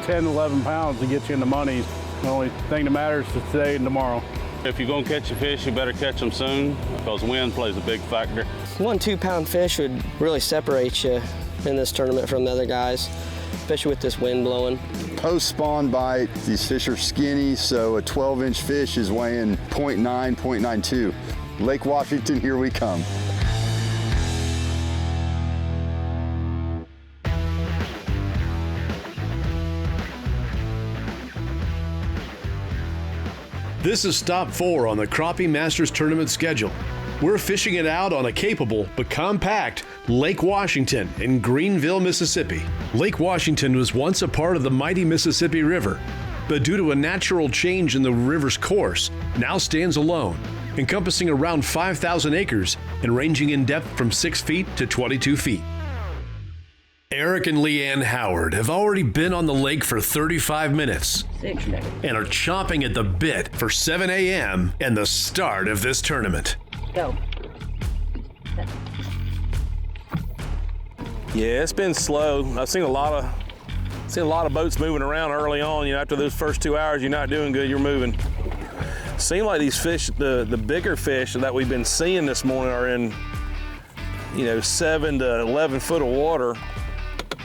10, 11 pounds to get you in the money. The only thing that matters is today and tomorrow. If you're gonna catch a fish, you better catch them soon because wind plays a big factor. 1 2-pound fish would really separate you in this tournament from the other guys, especially with this wind blowing. Post-spawn bite, these fish are skinny, so a 12-inch fish is weighing 0.9, 0.92. Lake Washington, here we come. This is stop 4 on the Crappie Masters Tournament schedule. We're fishing it out on a capable but compact Lake Washington in Greenville, Mississippi. Lake Washington was once a part of the mighty Mississippi River, but due to a natural change in the river's course, now stands alone, encompassing around 5,000 acres and ranging in depth from 6 feet to 22 feet. Eric and Leanne Howard have already been on the lake for 35 minutes and are chomping at the bit for 7 a.m. and the start of this tournament. Go. Yeah, it's been slow. I've seen a lot of boats moving around early on. You know, after those first 2 hours, you're not doing good. You're moving. Seem like these fish, the bigger fish that we've been seeing this morning, are in, 7 to 11 foot of water.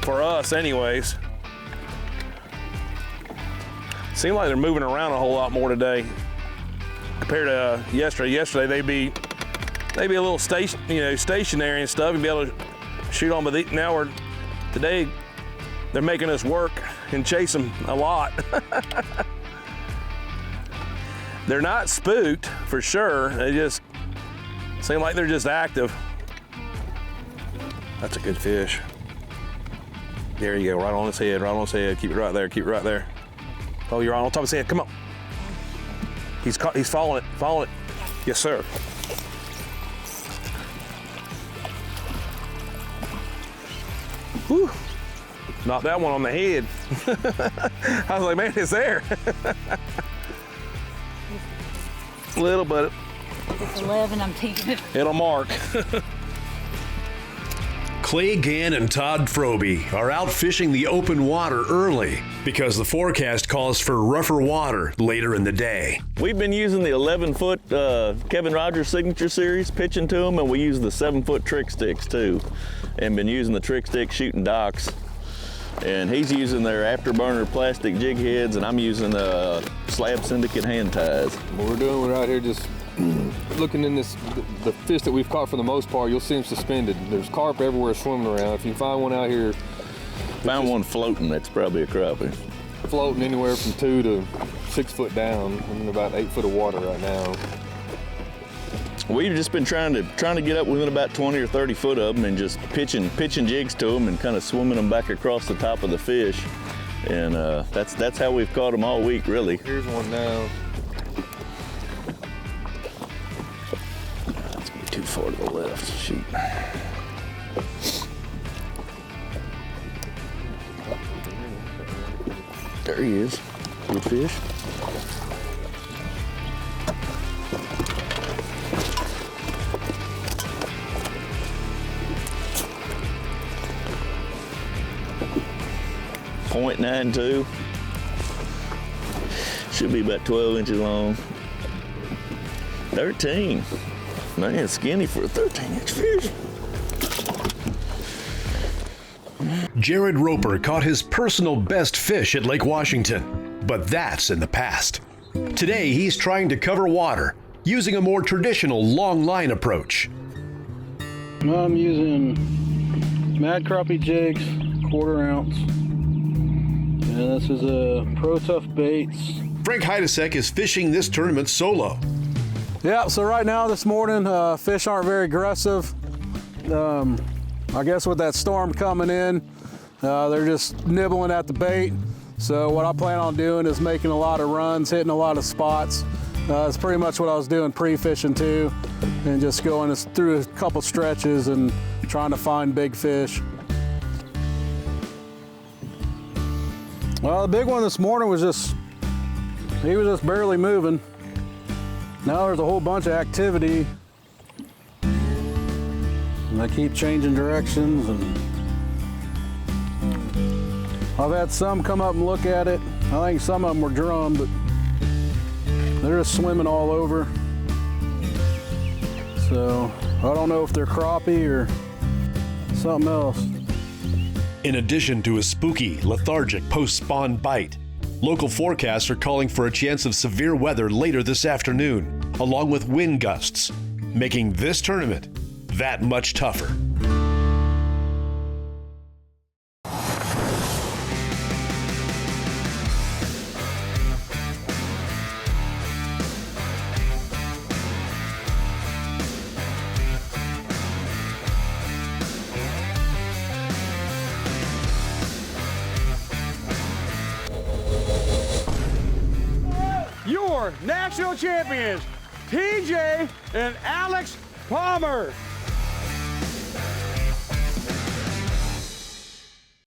For us, anyways. Seem like they're moving around a whole lot more today compared to yesterday. Yesterday they'd be a little stationary and stuff. You'd be able to shoot on, but today they're making us work and chase them a lot. They're not spooked for sure. They just seem like they're just active. That's a good fish. There you go, right on his head, right on his head. Keep it right there, keep it right there. Oh, you're on top of his head, come on. He's following it. Yes, sir. Whew, knocked that one on the head. I was like, man, it's there. Little, but It's 11, I'm taking it. It'll mark. Clay Gann and Todd Froby are out fishing the open water early because the forecast calls for rougher water later in the day. We've been using the 11-foot Kevin Rogers Signature Series, pitching to them, and we use the 7-foot trick sticks too, and been using the trick stick shooting docks. And he's using their afterburner plastic jig heads, and I'm using the Slab Syndicate hand ties. What we're doing, we're out here just looking in the fish that we've caught for the most part. You'll see them suspended. There's carp everywhere swimming around. If you find one out here, found one floating, that's probably a crappie. Floating anywhere from 2 to 6 foot down, in about 8 foot of water right now. We've just been trying to get up within about 20 or 30 foot of them and just pitching jigs to them and kind of swimming them back across the top of the fish. And that's how we've caught them all week, really. Here's one now. That's gonna be too far to the left. Shoot. There he is. Good fish. .92. Should be about 12 inches long. 13. Man, skinny for a 13-inch fish. Jared Roper caught his personal best fish at Lake Washington, but that's in the past. Today, he's trying to cover water using a more traditional long line approach. I'm using Mad Crappie jigs, 1/4 ounce. And this is a Pro Tough Baits. Frank Heidesek is fishing this tournament solo. Yeah, so right now this morning, fish aren't very aggressive. I guess with that storm coming in, they're just nibbling at the bait. So what I plan on doing is making a lot of runs, hitting a lot of spots. That's pretty much what I was doing pre-fishing too, and just going through a couple stretches and trying to find big fish. Well, the big one this morning was he was just barely moving. Now there's a whole bunch of activity. And I keep changing directions, and I've had some come up and look at it. I think some of them were drum, but they're just swimming all over. So I don't know if they're crappie or something else. In addition to a spooky, lethargic post-spawn bite, local forecasts are calling for a chance of severe weather later this afternoon, along with wind gusts, making this tournament that much tougher. Your national champions, TJ and Alex Palmer.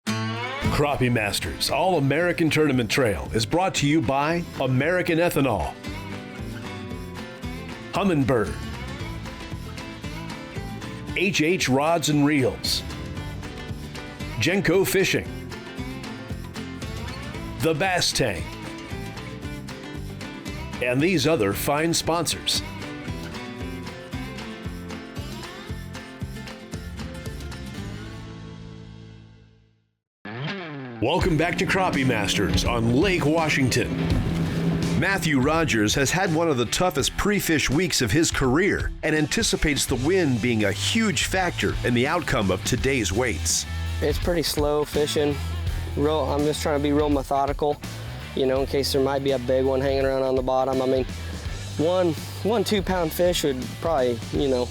Crappie Masters All-American Tournament Trail is brought to you by American Ethanol, Humminbird, HH Rods and Reels, Genco Fishing, The Bass Tank, and these other fine sponsors. Welcome back to Crappie Masters on Lake Washington. Matthew Rogers has had one of the toughest pre-fish weeks of his career and anticipates the wind being a huge factor in the outcome of today's weights. It's pretty slow fishing. I'm just trying to be real methodical, you know, in case there might be a big one hanging around on the bottom. I mean, one 2-pound fish would probably, you know,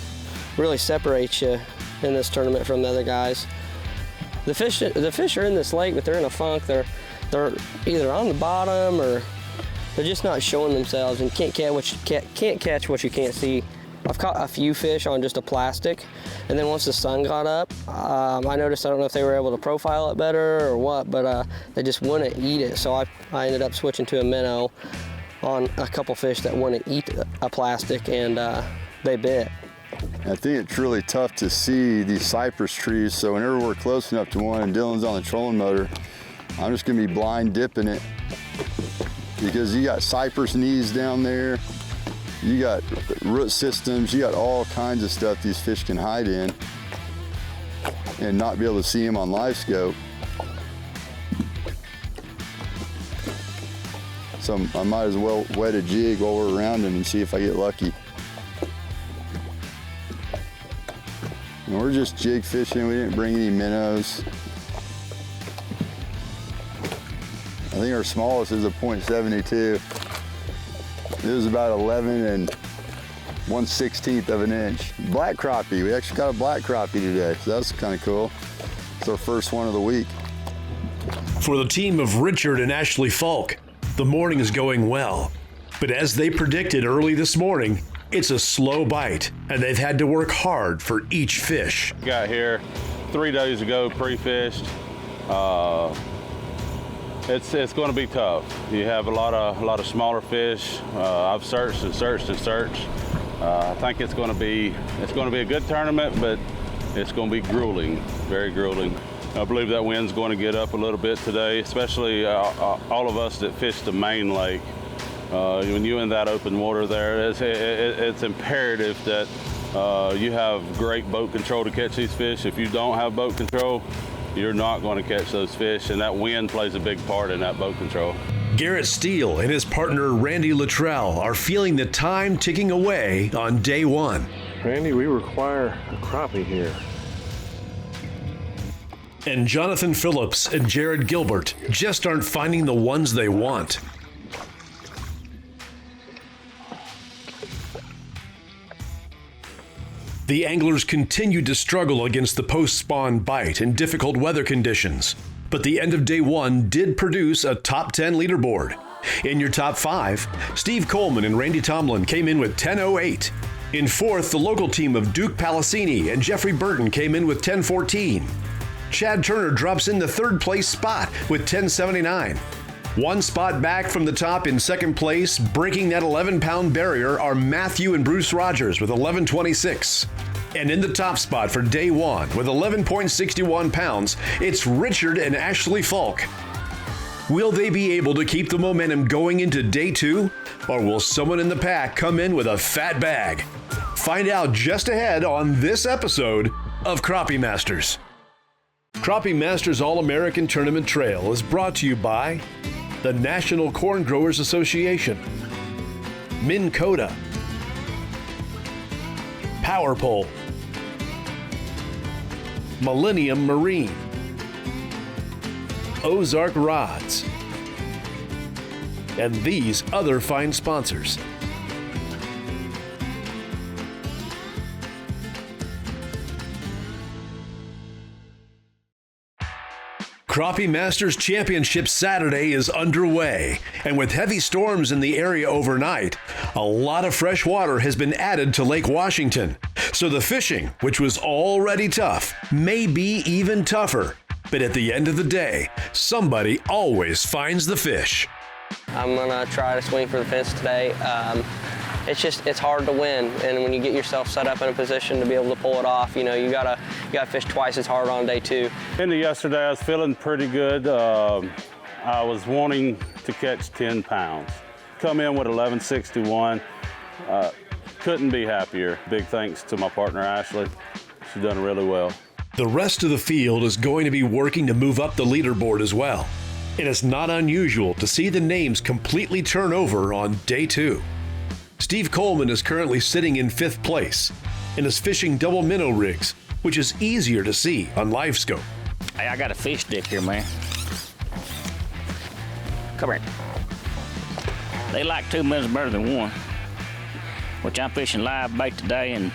really separate you in this tournament from the other guys. The fish are in this lake, but they're in a funk. They're either on the bottom or they're just not showing themselves, and can't catch what you can't see. I've caught a few fish on just a plastic, and then once the sun got up, I noticed, I don't know if they were able to profile it better or what, but they just wouldn't eat it. So I ended up switching to a minnow on a couple fish that wouldn't eat a plastic, and they bit. I think it's really tough to see these cypress trees, so whenever we're close enough to one and Dylan's on the trolling motor, I'm just gonna be blind dipping it, because you got cypress knees down there, you got root systems, you got all kinds of stuff these fish can hide in and not be able to see them on live scope. So I might as well wet a jig while we're around them and see if I get lucky. And we're just jig fishing, we didn't bring any minnows. I think our smallest is a .72. It was about 11 1/16 of an inch. Black crappie, we actually got a black crappie today, so that's kind of cool. It's our first one of the week. For the team of Richard and Ashley Falk, the morning is going well. But as they predicted early this morning, it's a slow bite, and they've had to work hard for each fish. Got here 3 days ago, pre-fished. It's going to be tough. You have a lot of smaller fish. I've searched and searched and searched. I think it's going to be a good tournament, but it's going to be grueling, very grueling. I believe that wind's going to get up a little bit today, especially all of us that fish the main lake. When you're in that open water there, it's imperative that you have great boat control to catch these fish. If you don't have boat control, you're not going to catch those fish, and that wind plays a big part in that boat control. Garrett Steele and his partner Randy Luttrell are feeling the time ticking away on day one. Randy, we require a crappie here. And Jonathan Phillips and Jared Gilbert just aren't finding the ones they want. The anglers continued to struggle against the post-spawn bite in difficult weather conditions, but the end of day one did produce a top 10 leaderboard. In your top 5, Steve Coleman and Randy Tomlin came in with 10.08. In fourth, the local team of Duke Palacini and Jeffrey Burton came in with 10.14. Chad Turner drops in the third place spot with 10.79. One spot back from the top in second place, breaking that 11-pound barrier, are Matthew and Bruce Rogers with 11.26. And in the top spot for day one with 11.61 pounds, it's Richard and Ashley Falk Will they be able to keep the momentum going into day 2? Or will someone in the pack come in with a fat bag? Find out just ahead on this episode of Crappie Masters. Crappie Masters All-American Tournament Trail is brought to you by the National Corn Growers Association, Minn Kota, Power Pole, Millennium Marine, Ozark Rods, and these other fine sponsors. Crappie Masters Championship Saturday is underway, and with heavy storms in the area overnight, a lot of fresh water has been added to Lake Washington. So the fishing, which was already tough, may be even tougher. But at the end of the day, somebody always finds the fish. I'm gonna try to swing for the fence today. It's hard to win, and when you get yourself set up in a position to be able to pull it off, you gotta fish twice as hard on day 2. Into yesterday, I was feeling pretty good. I was wanting to catch 10 pounds. Come in with 1161. Couldn't be happier. Big thanks to my partner, Ashley. She's done really well. The rest of the field is going to be working to move up the leaderboard as well. It is not unusual to see the names completely turn over on day 2. Steve Coleman is currently sitting in 5th place and is fishing double minnow rigs, which is easier to see on live scope. Hey, I got a fish stick here, man. Come here. They like 2 minnows better than 1, which I'm fishing live bait today, and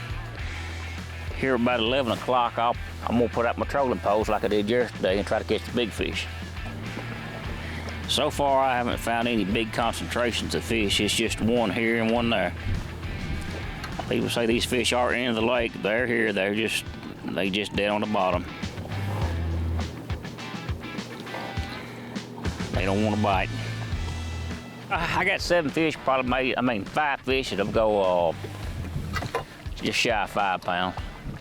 here about 11 o'clock, I'm gonna put out my trolling poles like I did yesterday and try to catch the big fish. So far, I haven't found any big concentrations of fish. It's just one here and one there. People say these fish aren't in the lake. They're here. They just dead on the bottom. They don't want to bite. I got 7 fish, probably 5 fish that'll go just shy of 5 pounds.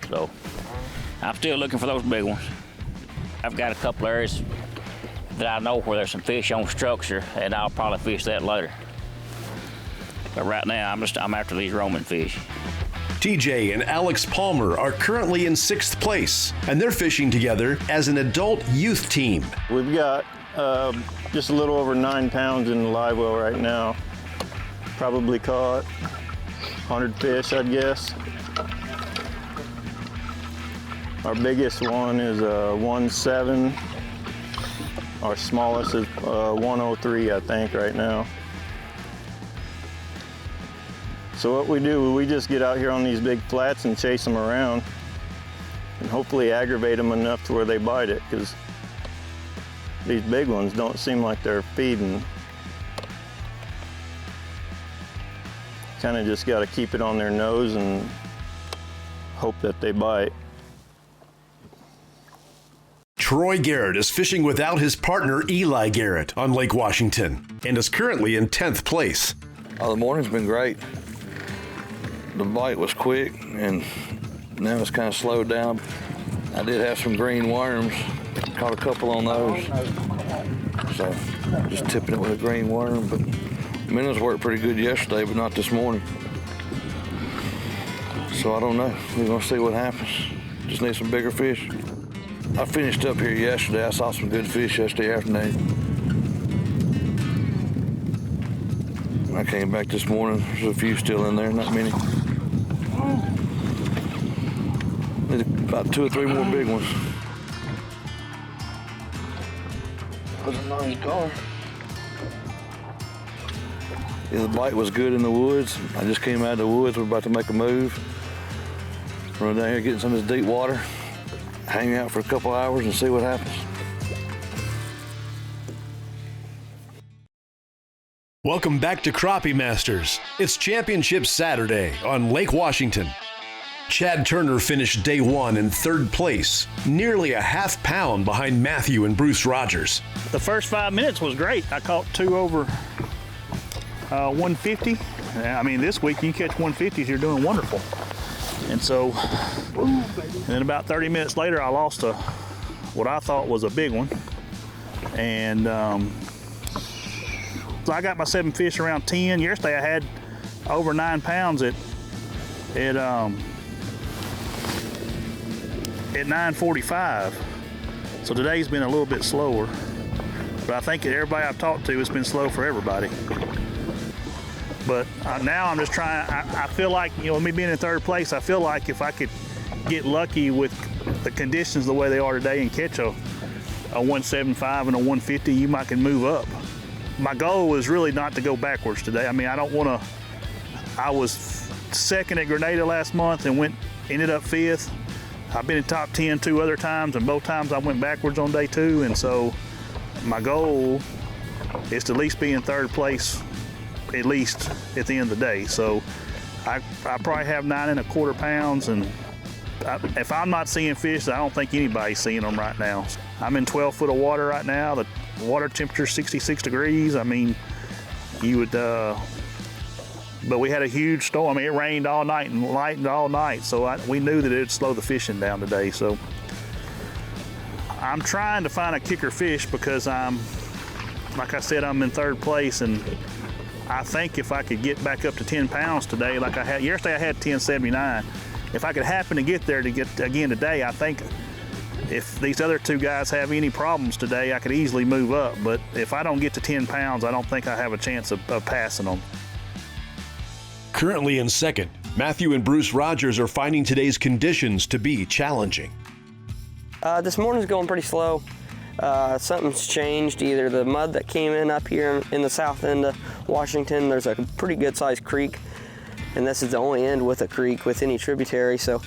So I'm still looking for those big ones. I've got a couple areas that I know where there's some fish on structure, and I'll probably fish that later. But right now, I'm after these roaming fish. TJ and Alex Palmer are currently in 6th place, and they're fishing together as an adult youth team. We've got just a little over 9 pounds in the live well right now. Probably caught 100 fish, I'd guess. Our biggest one is 1.7. Our smallest is 103, I think, right now. So what we do, we just get out here on these big flats and chase them around and hopefully aggravate them enough to where they bite it, because these big ones don't seem like they're feeding. Kind of just got to keep it on their nose and hope that they bite. Troy Garrett is fishing without his partner Eli Garrett on Lake Washington and is currently in 10th place. Oh, the morning's been great. The bite was quick, and now it's kind of slowed down. I did have some green worms, caught a couple on those. So just tipping it with a green worm, but minnows worked pretty good yesterday, but not this morning. So I don't know, we're gonna see what happens. Just need some bigger fish. I finished up here yesterday. I saw some good fish yesterday afternoon. I came back this morning. There's a few still in there, not many. Need about 2 or 3 more big ones. Put them on your car. Yeah, the bite was good in the woods. I just came out of the woods. We're about to make a move. Run down here, getting some of this deep water. Hang out for a couple hours and see what happens. Welcome back to Crappie Masters. It's Championship Saturday on Lake Washington. Chad Turner finished day 1 in 3rd place, nearly a half pound behind Matthew and Bruce Rogers. The first 5 minutes was great. I caught 2 over 150. I mean, this week you catch 150s, you're doing wonderful. And so, and then about 30 minutes later, I lost what I thought was a big one. And I got my 7 fish around 10. Yesterday I had over 9 pounds at 9:45. So today's been a little bit slower. But I think everybody I've talked to, it's been slow for everybody. But now I'm just trying, I feel like, you know, me being in 3rd place, I feel like if I could get lucky with the conditions the way they are today and catch a 175 and a 150, you might can move up. My goal was really not to go backwards today. I mean, I don't want to, I was 2nd at Grenada last month and ended up 5th. I've been in top 10 2 other times, and both times I went backwards on day 2, and so my goal is to at least be in 3rd place, at least at the end of the day. So I probably have 9 1/4 pounds, and if I'm not seeing fish, I don't think anybody's seeing them right now. I'm in 12 foot of water right now. The water temperature is 66 degrees. I mean, you would, but we had a huge storm. I mean, it rained all night and lightened all night, so we knew that it'd slow the fishing down today. So I'm trying to find a kicker fish because like I said, I'm in 3rd place, and I think if I could get back up to 10 pounds today, like I had yesterday, I had 1079. If I could happen to get there to get again today, I think if these other 2 guys have any problems today, I could easily move up. But if I don't get to 10 pounds, I don't think I have a chance of passing them. Currently in 2nd, Matthew and Bruce Rogers are finding today's conditions to be challenging. This morning's going pretty slow. Something's changed. Either the mud that came in up here in the south end of Washington, there's a pretty good sized creek, and this is the only end with a creek with any tributary, so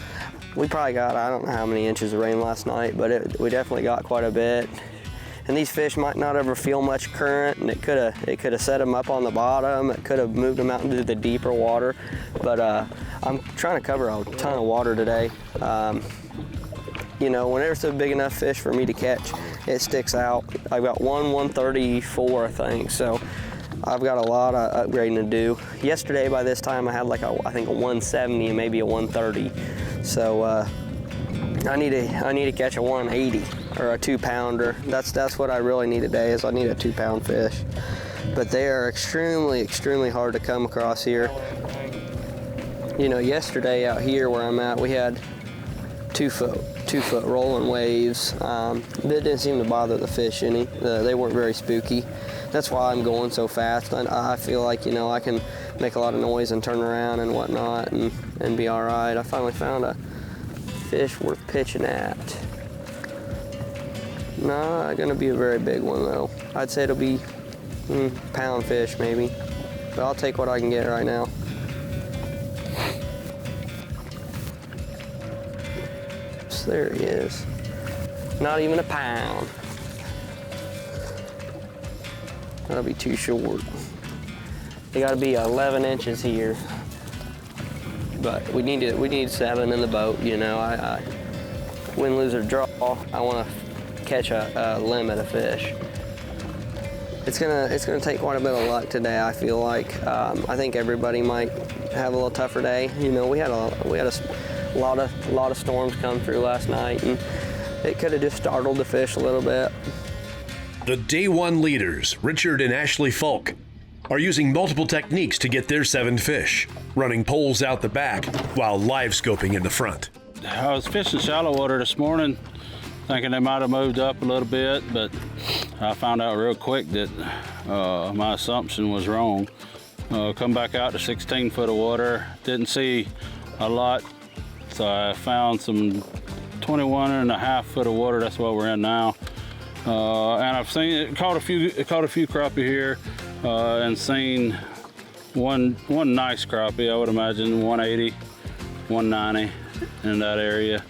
we probably got, I don't know how many inches of rain last night, but we definitely got quite a bit. And these fish might not ever feel much current, and it could have set them up on the bottom. It could have moved them out into the deeper water. But I'm trying to cover a ton of water today. You know, whenever it's a big enough fish for me to catch, it sticks out. I've got 134, I think, so I've got a lot of upgrading to do. Yesterday, by this time, I had like I think a 170 and maybe a 130. So I need to catch a 180 or a 2-pounder. That's what I really need today. Is I need a 2-pound fish. But they are extremely hard to come across here. You know, yesterday out here where I'm at, we had 2 foot rolling waves. That didn't seem to bother the fish any. They weren't very spooky. That's why I'm going so fast. I feel like, you know, I can make a lot of noise and turn around and whatnot and be all right. I finally found a fish worth pitching at. Not gonna be a very big one though. I'd say it'll be pound fish maybe, but I'll take what I can get right now. So there he is. Not even a pound. That'll be too short. They gotta be 11 inches here. But we need 7 in the boat, you know. I win, lose, or draw. I want to catch a limit of fish. It's gonna take quite a bit of luck today. I feel like I think everybody might have a little tougher day. You know, we had a lot of storms come through last night, and it could have just startled the fish a little bit. The Day 1 leaders, Richard and Ashley Falk, are using multiple techniques to get their 7 fish, running poles out the back while live scoping in the front. I was fishing shallow water this morning, thinking they might have moved up a little bit, but I found out real quick that my assumption was wrong. Come back out to 16 foot of water, didn't see a lot, so I found some 21.5 foot of water. That's what we're in now, and I've caught a few crappie here. And seen one nice crappie, I would imagine 180, 190 in that area.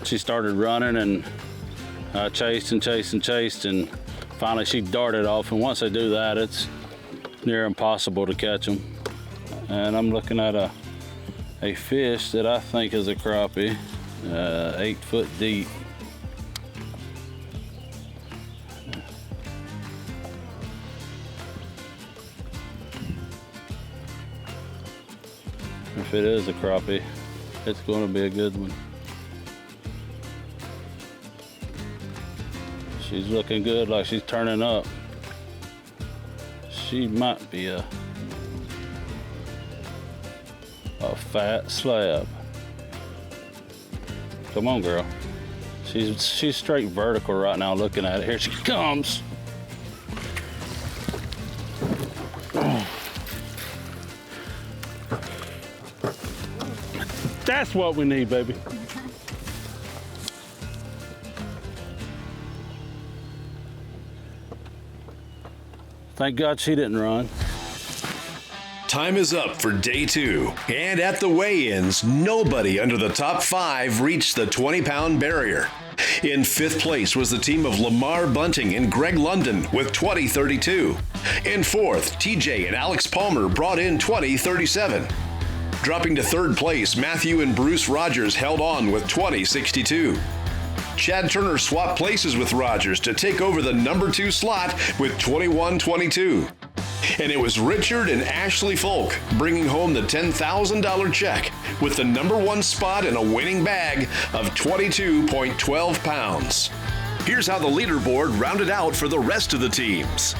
She started running, and I chased and finally she darted off. And once they do that, it's near impossible to catch them. And I'm looking at a fish that I think is a crappie, 8 foot deep. If it is a crappie, it's going to be a good one. She's looking good, like she's turning up. She might be a fat slab. Come on, girl. She's straight vertical right now looking at it. Here she comes. That's what we need, baby. Thank God she didn't run. Time is up for day 2. And at the weigh-ins, nobody under the top 5 reached the 20-pound barrier. In 5th place was the team of Lamar Bunting and Greg London with 20:32. In 4th, TJ and Alex Palmer brought in 20:37. Dropping to 3rd place, Matthew and Bruce Rogers held on with 20:62. Chad Turner swapped places with Rogers to take over the number 2 slot with 21:22. And it was Richard and Ashley Folk bringing home the $10,000 check with the number 1 spot and a winning bag of 22.12 pounds. Here's how the leaderboard rounded out for the rest of the teams.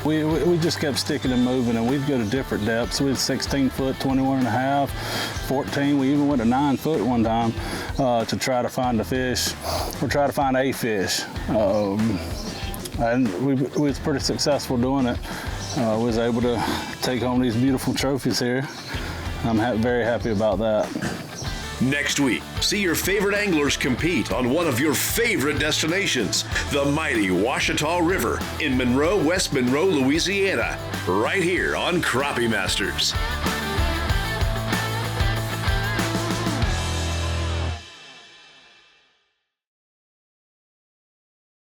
We just kept sticking and moving, and we'd go to different depths. We had 16 foot, 21 and a half, 14. We even went to 9 foot one time to try to find a fish, or try to find a fish. And we was pretty successful doing it. Was able to take home these beautiful trophies here. I'm very happy about that. Next week, see your favorite anglers compete on one of your favorite destinations, the mighty Ouachita River in Monroe, West Monroe, Louisiana, right here on Crappie Masters.